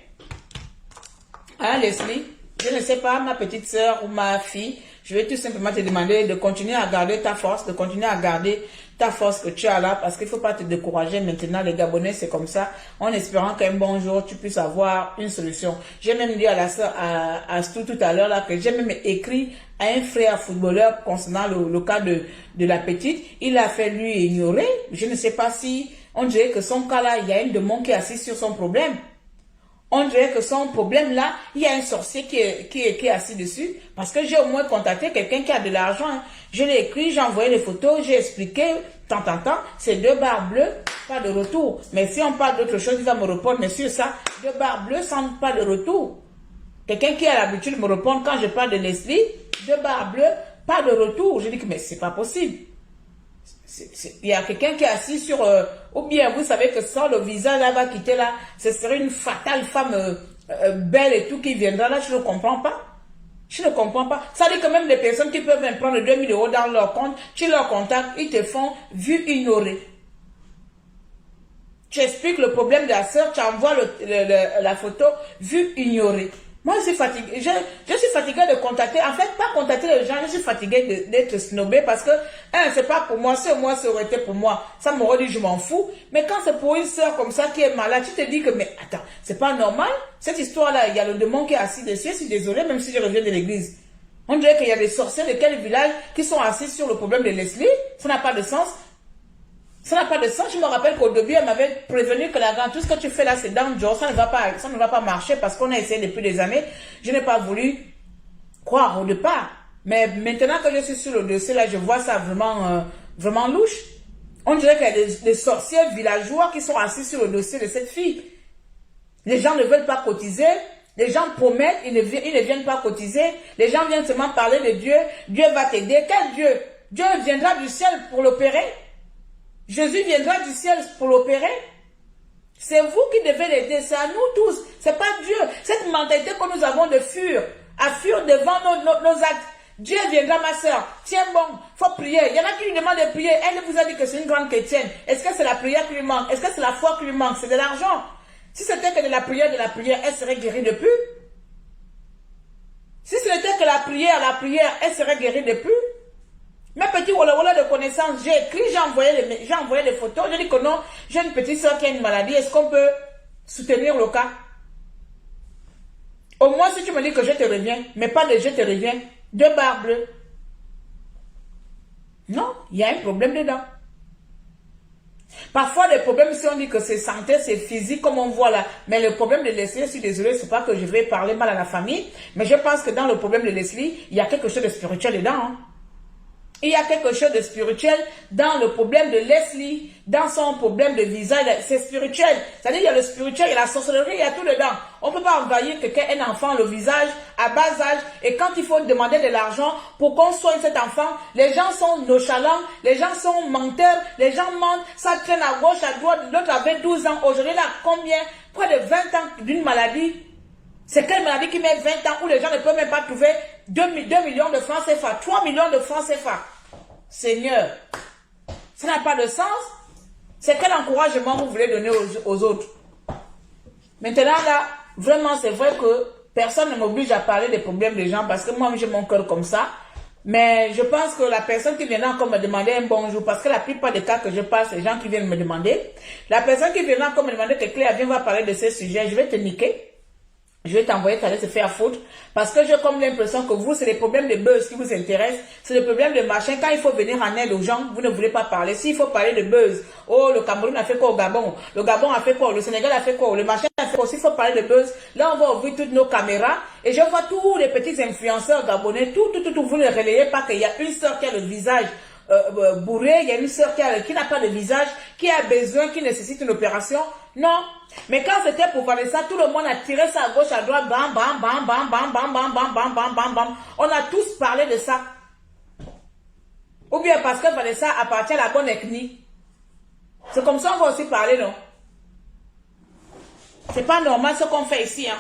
Hein, Leslie? Je ne sais pas, ma petite soeur ou ma fille, je vais tout simplement te demander de continuer à garder ta force, de continuer à garder ta force que tu as là, parce qu'il ne faut pas te décourager maintenant. Les Gabonais, c'est comme ça, en espérant qu'un bon jour, tu puisses avoir une solution. J'ai même dit à la soeur, à Stu tout à l'heure, là, que j'ai même écrit à un frère footballeur concernant le cas de la petite. Il a fait lui ignorer. Je ne sais pas si, on dirait que son cas là, il y a une démon qui est assise sur son problème. On dirait que son problème là, il y a un sorcier qui est assis dessus. Parce que j'ai au moins contacté quelqu'un qui a de l'argent. Hein. Je l'ai écrit, j'ai envoyé les photos, j'ai expliqué, tant, c'est 2 barres bleues, pas de retour. Mais si on parle d'autre chose, il va me répondre, mais sur ça, 2 barres bleues sans pas de retour. Quelqu'un qui a l'habitude de me répondre quand je parle de Leslie, 2 barres bleues, pas de retour. Je dis que mais c'est pas possible. Il y a quelqu'un qui est assis sur... ou bien vous savez que sans le visage là va quitter là, ce serait une fatale femme belle et tout qui viendra là, je ne comprends pas. Je ne comprends pas. Ça dit que même des personnes qui peuvent même prendre 2000 € dans leur compte, tu leur contactes, ils te font vue ignorée. Tu expliques le problème de la soeur, tu envoies la photo, vue ignorée. Moi, je suis fatiguée. Je suis fatiguée de contacter. En fait, pas contacter les gens. Je suis fatiguée d'être snobée parce que, c'est pas pour moi. Si moi, ça aurait été pour moi, ça m'aurait dit, je m'en fous. Mais quand c'est pour une sœur comme ça qui est malade, tu te dis que, mais attends, c'est pas normal. Cette histoire-là, il y a le démon qui est assis dessus. Je suis désolée, même si je reviens de l'église. On dirait qu'il y a des sorciers de quel village qui sont assis sur le problème de Leslie. Ça n'a pas de sens. Ça n'a pas de sens. Je me rappelle qu'au début, elle m'avait prévenu que la grande, tout ce que tu fais là, c'est dangereux. Ça ne va pas marcher parce qu'on a essayé depuis des années. Je n'ai pas voulu croire au départ. Mais maintenant que je suis sur le dossier là, je vois ça vraiment louche. On dirait qu'il y a des sorciers villageois qui sont assis sur le dossier de cette fille. Les gens ne veulent pas cotiser. Les gens promettent, ils ne viennent pas cotiser. Les gens viennent seulement parler de Dieu. Dieu va t'aider. Quel Dieu? Dieu viendra du ciel pour l'opérer. Jésus viendra du ciel pour l'opérer. C'est vous qui devez l'aider, c'est à nous tous. C'est pas Dieu. Cette mentalité que nous avons de fuir, à fuir devant nos actes. Dieu viendra, ma soeur. Tiens bon, faut prier. Il y en a qui lui demandent de prier. Elle vous a dit que c'est une grande chrétienne. Est-ce que c'est la prière qui lui manque? Est-ce que c'est la foi qui lui manque? C'est de l'argent. Si c'était que de la prière, elle serait guérie depuis. Si ce n'était que la prière, elle serait guérie depuis. Mes petits voilà de connaissances, j'ai écrit, j'ai envoyé des photos. J'ai dit que non, j'ai une petite soeur qui a une maladie. Est-ce qu'on peut soutenir le cas? Au moins, si tu me dis que je te reviens, mais pas de je te reviens, 2 barres bleues. Non, il y a un problème dedans. Parfois, les problèmes, si on dit que c'est santé, c'est physique, comme on voit là. Mais le problème de Leslie, je suis désolée, c'est pas que je vais parler mal à la famille, mais je pense que dans le problème de Leslie, il y a quelque chose de spirituel dedans. Hein. Il y a quelque chose de spirituel dans le problème de Leslie, dans son problème de visage, c'est spirituel. C'est-à-dire, il y a le spirituel, il y a la sorcellerie, il y a tout dedans. On ne peut pas envahir quelqu'un, un enfant, le visage, à bas âge, et quand il faut demander de l'argent pour qu'on soigne cet enfant, les gens sont nonchalants, les gens sont menteurs, les gens mentent, ça traîne à gauche, à droite, l'autre avait 12 ans, aujourd'hui, là, combien? Près de 20 ans d'une maladie. C'est quelle maladie qui met 20 ans où les gens ne peuvent même pas trouver 2 millions de francs CFA, 3 millions de francs CFA. Seigneur, ça n'a pas de sens. C'est quel encouragement vous voulez donner aux autres? Maintenant là, vraiment c'est vrai que personne ne m'oblige à parler des problèmes des gens parce que moi j'ai mon cœur comme ça. Mais je pense que la personne qui viendra encore me demander un bonjour, parce que la plupart des cas que je passe, c'est les gens qui viennent me demander. La personne qui viendra encore me demander que Claire, viens, va parler de ces sujets, je vais te niquer. Je vais t'envoyer, t'aller te faire foutre. Parce que j'ai comme l'impression que vous, c'est les problèmes de buzz qui vous intéressent. C'est le problème de machin. Quand il faut venir en aide aux gens, vous ne voulez pas parler. S'il faut parler de buzz. Oh, le Cameroun a fait quoi au Gabon? Le Gabon a fait quoi? Le Sénégal a fait quoi? Le machin a fait quoi? S'il faut parler de buzz, là, on va ouvrir toutes nos caméras. Et je vois tous les petits influenceurs gabonais. Tout, vous ne relayez pas qu'il y a une sœur qui a le visage bourré, il y a une sœur qui n'a pas de visage, qui a besoin, qui nécessite une opération. Non. Mais quand c'était pour Vanessa, tout le monde a tiré ça à gauche, à droite, bam, bam, bam, bam, bam, bam, bam, bam, bam, bam, bam, bam. On a tous parlé de ça. Ou bien parce que Vanessa appartient à la bonne ethnie. C'est comme ça qu'on va aussi parler, non? C'est pas normal ce qu'on fait ici, hein.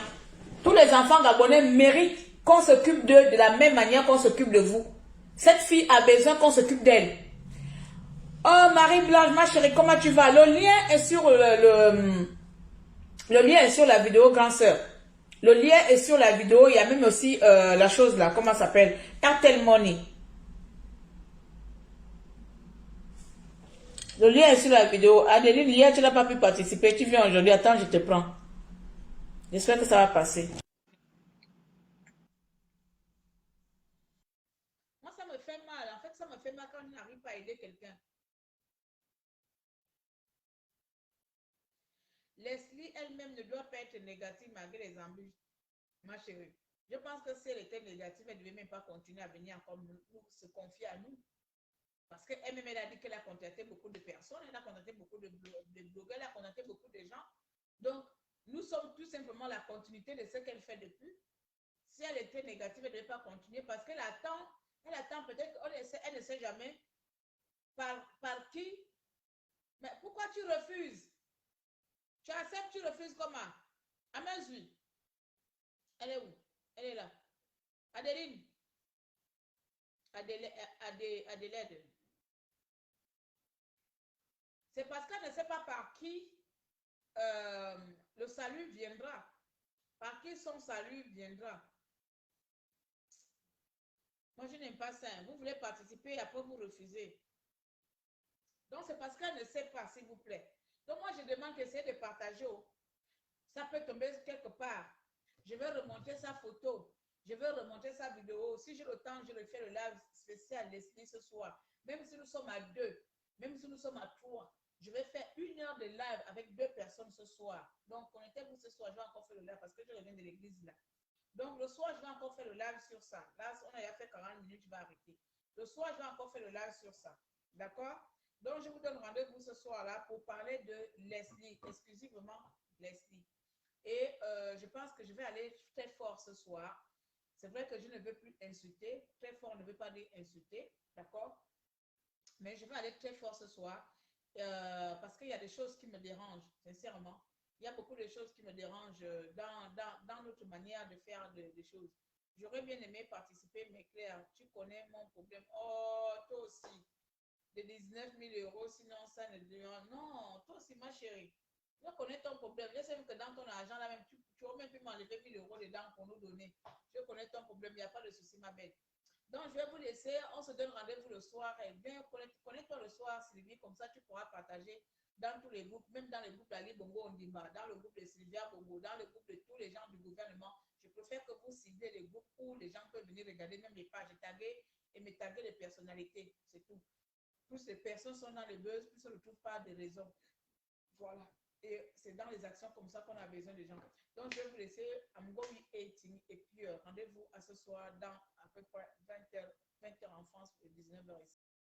Tous les enfants gabonais méritent qu'on s'occupe d'eux de la même manière qu'on s'occupe de vous. Cette fille a besoin qu'on s'occupe d'elle. Oh, Marie-Blanche, ma chérie, comment tu vas? Le lien est sur le lien est sur la vidéo, grande sœur. Le lien est sur la vidéo. Il y a même aussi la chose là, comment ça s'appelle? Airtel Money. Le lien est sur la vidéo. Adeline, hier, tu n'as pas pu participer. Tu viens aujourd'hui. Attends, je te prends. J'espère que ça va passer. Moi, ça me fait mal. En fait, ça me fait mal quand je n'arrive pas à aider quelqu'un. Leslie elle-même ne doit pas être négative malgré les embûches, ma chérie. Je pense que si elle était négative, elle ne devait même pas continuer à venir encore se confier à nous. Parce qu'elle-même, elle a dit qu'elle a contacté beaucoup de personnes, elle a contacté beaucoup de blogueurs, elle a contacté beaucoup de gens. Donc, nous sommes tout simplement la continuité de ce qu'elle fait depuis. Si elle était négative, elle ne devait pas continuer parce qu'elle attend peut-être, elle ne sait jamais par qui. Mais pourquoi tu refuses? Tu acceptes, tu refuses comment? À main yeux. Elle est où? Elle est là. Adeline. Adelaide. C'est parce qu'elle ne sait pas par qui le salut viendra. Par qui son salut viendra. Moi, je n'aime pas ça. Vous voulez participer et après vous refusez. Donc, c'est parce qu'elle ne sait pas, s'il vous plaît. Donc, moi, je demande d'essayer de partager. Ça peut tomber quelque part. Je vais remonter sa photo. Je vais remonter sa vidéo. Si j'ai le temps, je le fais le live spécial Leslie ce soir. Même si nous sommes à 2, même si nous sommes à 3, je vais faire 1 heure de live avec 2 personnes ce soir. Donc, connectez-vous ce soir. Je vais encore faire le live parce que je reviens de l'église là. Donc, le soir, je vais encore faire le live sur ça. Là, on a fait 40 minutes, je vais arrêter. Le soir, je vais encore faire le live sur ça. D'accord? Donc, je vous donne rendez-vous ce soir-là pour parler de Leslie, exclusivement Leslie. Et je pense que je vais aller très fort ce soir. C'est vrai que je ne veux plus insulter. Très fort ne veut pas dire insulter. D'accord? Mais je vais aller très fort ce soir. parce qu'il y a des choses qui me dérangent, sincèrement. Il y a beaucoup de choses qui me dérangent dans notre manière de faire des choses. J'aurais bien aimé participer, mais Claire, tu connais mon problème. Oh, toi aussi, de 19 000 euros, sinon ça ne devient... Non, toi aussi, ma chérie. Je connais ton problème. Je sais que dans ton argent, là même, tu aurais même pu m'enlever 1 000 euros dedans pour nous donner. Je connais ton problème, il n'y a pas de souci, ma belle. Donc, je vais vous laisser. On se donne rendez-vous le soir. Et bien, connais-toi le soir, Sylvie. Comme ça, tu pourras partager dans tous les groupes, même dans le groupe d'Ali Bongo Ondimba, dans le groupe de Sylvia Bongo, dans le groupe de tous les gens du gouvernement. Je préfère que vous ciblez les groupes où les gens peuvent venir regarder même les pages taguées et me taguer les personnalités. C'est tout. Plus les personnes sont dans les buzz, plus on ne trouve pas de raison. Voilà. Et c'est dans les actions comme ça qu'on a besoin de gens. Donc, je vais vous laisser I'm going 18 et puis rendez-vous à ce soir dans à peu près 20h en France et 19h ici.